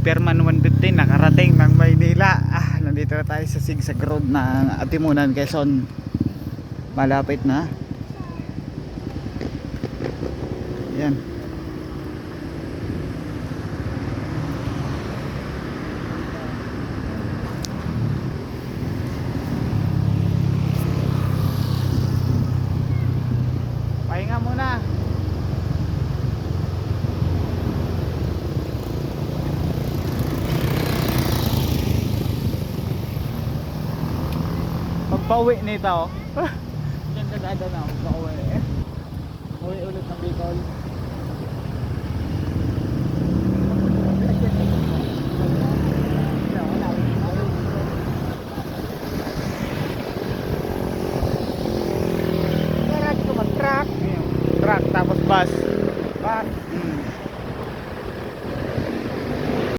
Superman 115 nakarating ng Maynila. Nandito na tayo sa Sigsag Road ng Atimunan, Quezon. Malapit na. Yan. Pahinga muna. Pagpauwi nito, diyan ka dada na, pagpauwi. Uwi ulit ng Bicol.